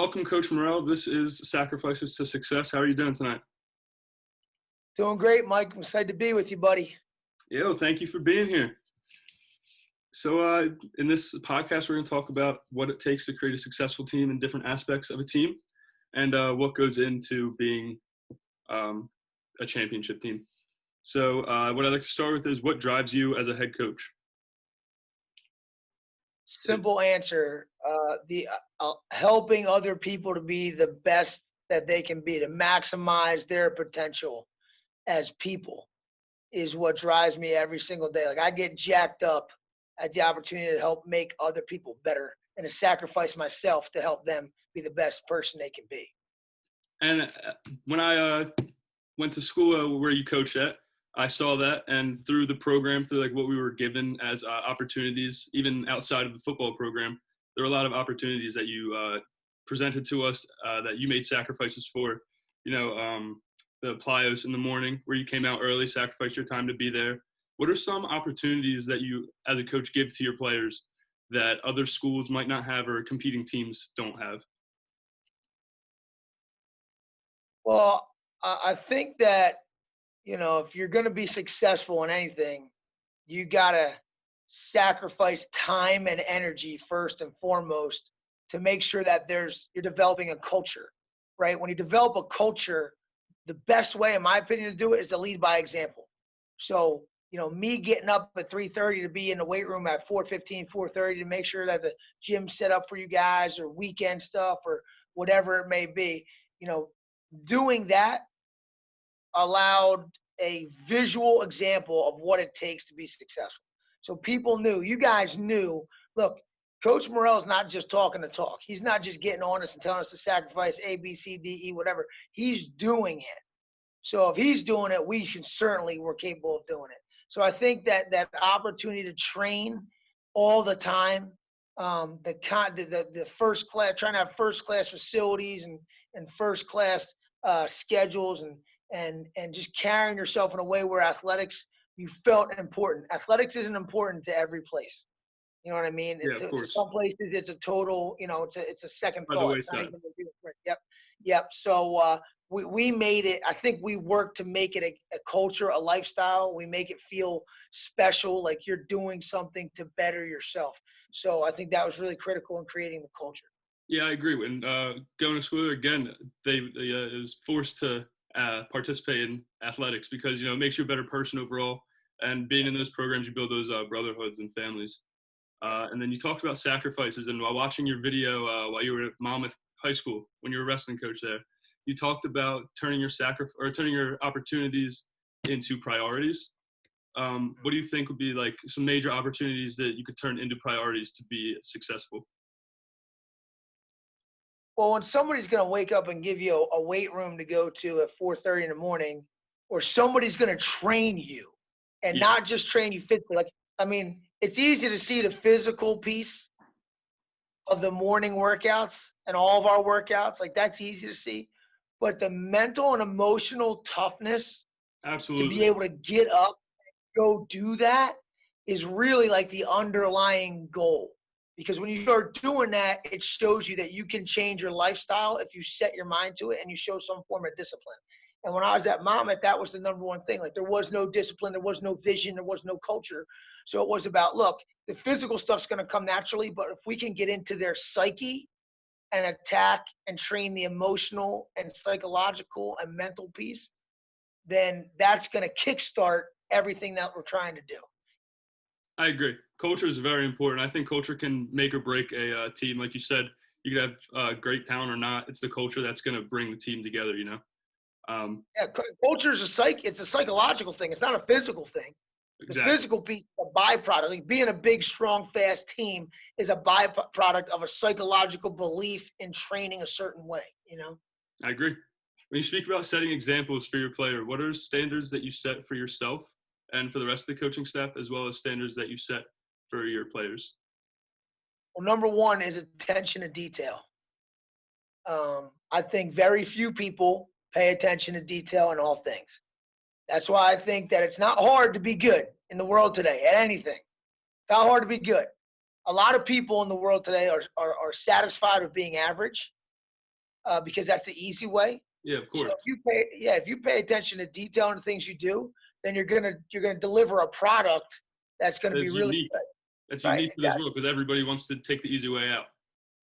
welcome, Coach Morrell. This is Sacrifices to Success. How are you doing tonight? Doing great, Mike. I'm excited to be with you, buddy. Yo, thank you for being here. So in this podcast, we're going to talk about what it takes to create a successful team and different aspects of a team and what goes into being a championship team. So what I'd like to start with is what drives you as a head coach? Simple answer. Helping other people to be the best that they can be, to maximize their potential as people is what drives me every single day. Like, I get jacked up at the opportunity to help make other people better and to sacrifice myself to help them be the best person they can be. And when I went to school where you coached at, I saw that, and through the program, through like what we were given as opportunities, even outside of the football program, there were a lot of opportunities that you presented to us that you made sacrifices for. You know, the plyos in the morning where you came out early, sacrificed your time to be there. What are some opportunities that you, as a coach, give to your players that other schools might not have or competing teams don't have? Well, I think that, you know, if you're going to be successful in anything, you got to sacrifice time and energy first and foremost to make sure that you're developing a culture, right? When you develop a culture, the best way, in my opinion, to do it is to lead by example. So, you know, me getting up at 3:30 to be in the weight room at 4:15, 4:30 to make sure that the gym's set up for you guys, or weekend stuff, or whatever it may be, you know, doing that allowed a visual example of what it takes to be successful. So people knew, you guys knew, look, Coach Morrell is not just talking the talk. He's not just getting on us and telling us to sacrifice A, B, C, D, E, whatever. He's doing it. So if he's doing it, we're capable of doing it. So I think that opportunity to train all the time, the first class, trying to have first class facilities and first class schedules and just carrying yourself in a way where athletics, you felt important. Athletics isn't important to every place. You know what I mean? Yeah, of course. To some places, it's a total, you know, it's a second thought. Yep. Yep. So we made it, I think we worked to make it a culture, a lifestyle. We make it feel special, like you're doing something to better yourself. So I think that was really critical in creating the culture. Yeah, I agree. When going to school again, it was forced to participate in athletics because, you know, it makes you a better person overall. And being in those programs, you build those brotherhoods and families. And then you talked about sacrifices. And while watching your video while you were at Monmouth High School, when you were a wrestling coach there, you talked about turning your opportunities into priorities. What do you think would be like some major opportunities that you could turn into priorities to be successful? Well, when somebody's going to wake up and give you a weight room to go to at 4:30 in the morning, or somebody's going to train you and not just train you physically. Like, I mean, it's easy to see the physical piece of the morning workouts and all of our workouts. Like, that's easy to see. But the mental and emotional toughness Absolutely. to be able to get up and go do that is really like the underlying goal. Because when you start doing that, it shows you that you can change your lifestyle if you set your mind to it and you show some form of discipline. And when I was at Monmouth, that was the number one thing. Like, there was no discipline, there was no vision, there was no culture. So it was about, look, the physical stuff's going to come naturally, but if we can get into their psyche and attack and train the emotional and psychological and mental piece, then that's going to kickstart everything that we're trying to do. I agree. Culture is very important. I think culture can make or break a team. Like you said, you could have great talent or not. It's the culture that's going to bring the team together, you know? Culture is it's a psychological thing. It's not a physical thing. Exactly. The physical piece is a byproduct. Like, being a big, strong, fast team is a byproduct of a psychological belief in training a certain way, you know? I agree. When you speak about setting examples for your player, what are standards that you set for yourself and for the rest of the coaching staff, as well as standards that you set for your players? Well, number one is attention to detail. I think very few people pay attention to detail in all things. That's why I think that it's not hard to be good in the world today at anything. It's not hard to be good. A lot of people in the world today are satisfied with being average, because that's the easy way. Yeah, of So course. if you pay attention to detail and the things you do, then you're gonna deliver a product that's gonna be It's really unique. good, That's right? unique to this world because everybody wants to take the easy way out.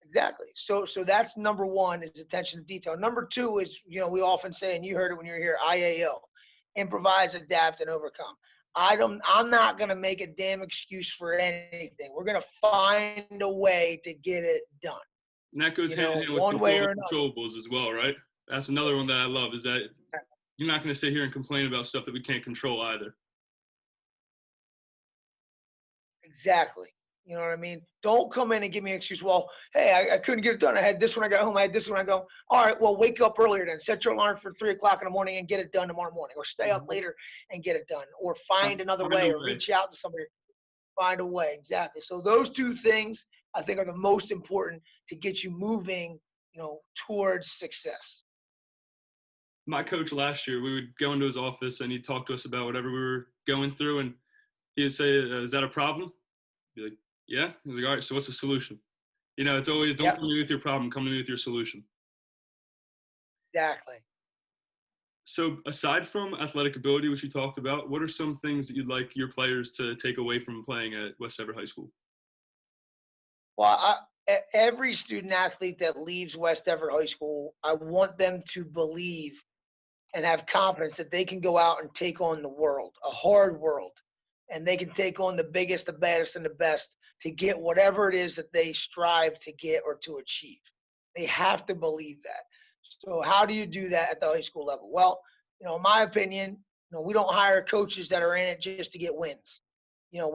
Exactly. So that's number one is attention to detail. Number two is, we often say, and you heard it when you were here, IAO, improvise, adapt, and overcome. I'm not gonna make a damn excuse for anything. We're gonna find a way to get it done. And that goes hand in hand with One way control or the another. controllables as well, right? That's another one that I love is that you're not going to sit here and complain about stuff that we can't control either. Exactly. You know what I mean? Don't come in and give me an excuse. Well, hey, I couldn't get it done. I had this when I got home. I had this when I go. All right, well, wake up earlier then. Set your alarm for 3 o'clock in the morning and get it done tomorrow morning, or stay up later and get it done, or find another Find a way, or way. reach out to somebody. Find a way. Exactly. So those two things I think are the most important to get you moving, towards success. My coach last year, we would go into his office and he'd talk to us about whatever we were going through, and he would say, "Is that a problem?" Be like, "Yeah." He's like, "All right, so what's the solution?" It's always don't Yep. come to me with your problem, come to me with your solution. Exactly. So aside from athletic ability, which you talked about, what are some things that you'd like your players to take away from playing at West Everett High School? Well, every student athlete that leaves West Everett High School, I want them to believe and have confidence that they can go out and take on the world, a hard world, and they can take on the biggest, the baddest, and the best to get whatever it is that they strive to get or to achieve. They have to believe that. So how do you do that at the high school level? Well, in my opinion, we don't hire coaches that are in it just to get wins. No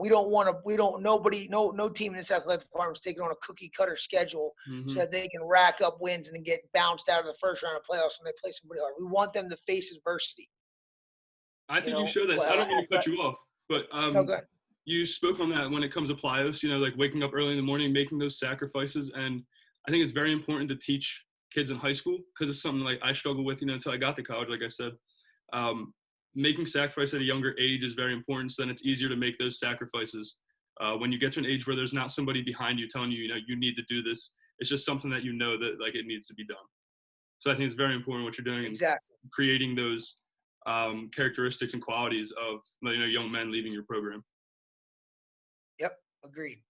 team in this athletic department is taking on a cookie cutter schedule Mm-hmm. so that they can rack up wins and then get bounced out of the first round of playoffs when they play somebody hard. We want them to face adversity. I think you show that. So I don't mean to cut you off, but you spoke on that when it comes to Plios, like waking up early in the morning, making those sacrifices. And I think it's very important to teach kids in high school because it's something like I struggled with, until I got to college, like I said. Making sacrifice at a younger age is very important. So then it's easier to make those sacrifices. When you get to an age where there's not somebody behind you telling you, you need to do this, it's just something that that like it needs to be done. So I think it's very important what you're doing. Exactly. And creating those characteristics and qualities of young men leaving your program. Yep, agreed.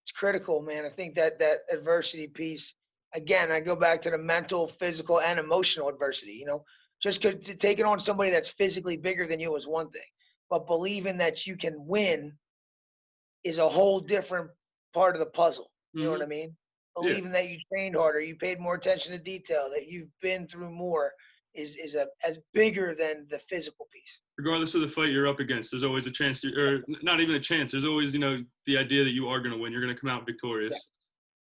It's critical, man. I think that adversity piece. Again, I go back to the mental, physical, and emotional adversity. Just taking on somebody that's physically bigger than you is one thing, but believing that you can win is a whole different part of the puzzle. You know what I mean? Believing that you trained harder, you paid more attention to detail, that you've been through more is as bigger than the physical piece. Regardless of the fight you're up against, there's always a chance, or not even a chance. There's always, the idea that you are going to win. You're going to come out victorious. Yeah.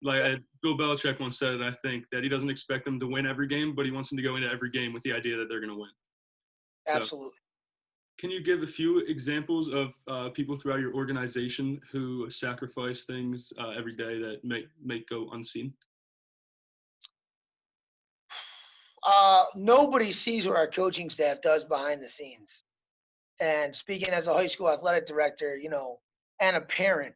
Like Bill Belichick once said, I think, that he doesn't expect them to win every game, but he wants them to go into every game with the idea that they're going to win. Absolutely. So, can you give a few examples of people throughout your organization who sacrifice things every day that may go unseen? Nobody sees what our coaching staff does behind the scenes. And speaking as a high school athletic director, and a parent,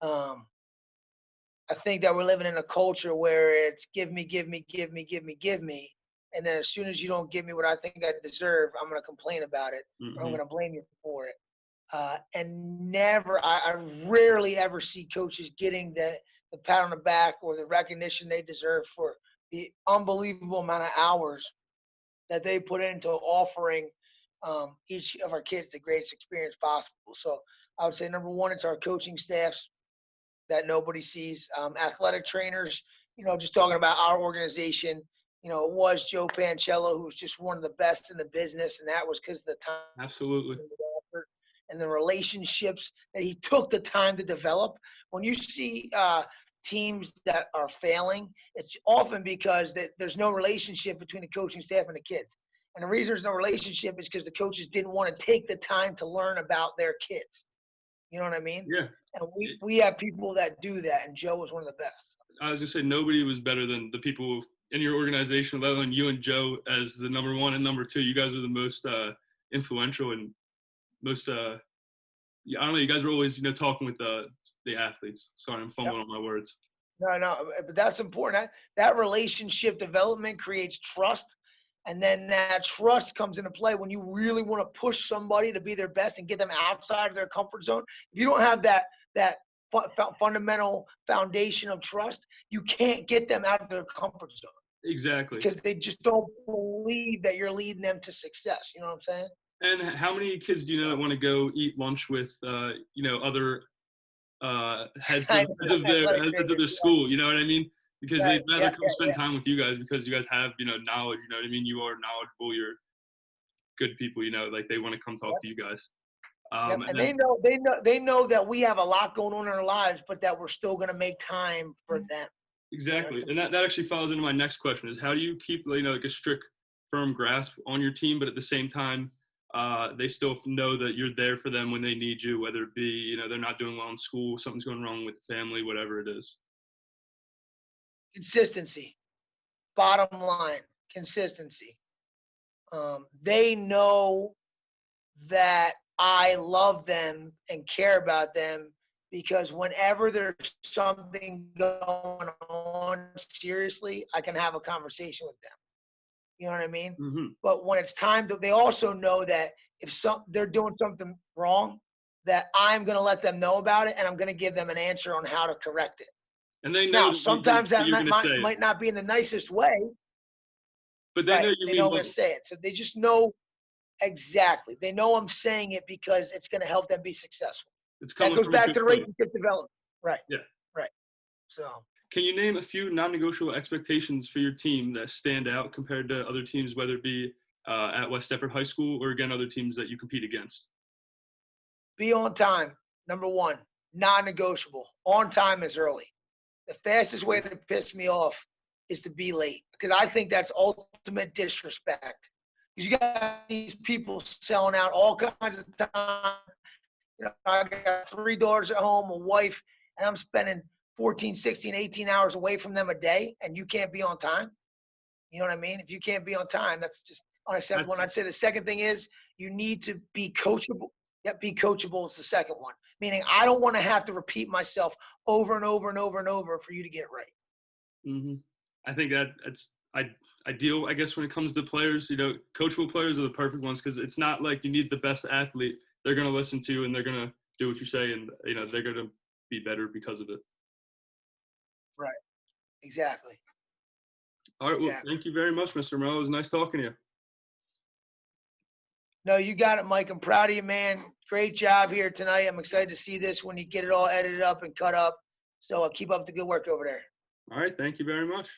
I think that we're living in a culture where it's give me. And then as soon as you don't give me what I think I deserve, I'm going to complain about it. Mm-hmm. Or I'm going to blame you for it. And I rarely ever see coaches getting the pat on the back or the recognition they deserve for the unbelievable amount of hours that they put into offering each of our kids the greatest experience possible. So I would say, number one, it's our coaching staffs that nobody sees. Athletic trainers, just talking about our organization, it was Joe Panchello, who was just one of the best in the business, and that was because of the time. Absolutely. And the relationships that he took the time to develop. When you see teams that are failing, it's often because there's no relationship between the coaching staff and the kids. And the reason there's no relationship is because the coaches didn't want to take the time to learn about their kids. You know what I mean? Yeah. And we have people that do that, and Joe was one of the best. I was going to say, nobody was better than the people in your organization, let alone you and Joe as the number one and number two. You guys are the most influential and most I don't know, you guys were always, talking with the athletes. Sorry, I'm fumbling on my words. No, but that's important. That relationship development creates trust. And then that trust comes into play when you really want to push somebody to be their best and get them outside of their comfort zone. If you don't have that fundamental foundation of trust, you can't get them out of their comfort zone Exactly. because they just don't believe that you're leading them to success. You know what I'm saying? And how many kids do you know that want to go eat lunch with, other heads I of know, athletic heads of trainers. their school? You know what I mean? Because Right. they'd rather Yeah. come Yeah. spend time with you guys because you guys have knowledge. You know what I mean? You are knowledgeable. You're good people. Like they want to come talk Yep. to you guys. Yep. And And then they know that we have a lot going on in our lives, but that we're still going to make time for them. exactly, It's and that actually follows into my next question: is how do you keep like a strict, firm grasp on your team, but at the same time, they still know that you're there for them when they need you, whether it be they're not doing well in school, something's going wrong with the family, whatever it is. consistency. Bottom line, consistency. They know that I love them and care about them because whenever there's something going on seriously, I can have a conversation with them. You know what I mean? Hmm. But when it's time to, they also know that if they're doing something wrong, that I'm going to let them know about it and I'm going to give them an answer on how to correct it. And they know Now, that sometimes that you're going to say it, might not be in the nicest way, but they know right? you They know mean I'm going well. to say it. So they just know exactly. They know I'm saying it because it's going to help them be successful. It's That coming goes from a back good to the place. relationship development. Right. Yeah. Right. So Can you name a few non-negotiable expectations for your team that stand out compared to other teams, whether it be at West Deptford High School or again other teams that you compete against? be on time. Number one, non-negotiable. On time is early. The fastest way to piss me off is to be late because I think that's ultimate disrespect. Because you got these people selling out all kinds of time. I got 3 daughters at home, a wife, and I'm spending 14, 16, 18 hours away from them a day, and you can't be on time. You know what I mean? If you can't be on time, that's just unacceptable. And I'd say the second thing is you need to be coachable. Yep, be coachable is the second one. Meaning I don't want to have to repeat myself over and over and over and over for you to get it right. Hmm. I think that's ideal, I guess, when it comes to players. Coachable players are the perfect ones because it's not like you need the best athlete. They're going to listen to you and they're going to do what you say, and they're going to be better because of it. Right. Exactly. All right. Well, Exactly. thank you very much, Mr. Morello. It was nice talking to you. No, you got it, Mike. I'm proud of you, man. Great job here tonight. I'm excited to see this when you get it all edited up and cut up. So keep up the good work over there. All right. Thank you very much.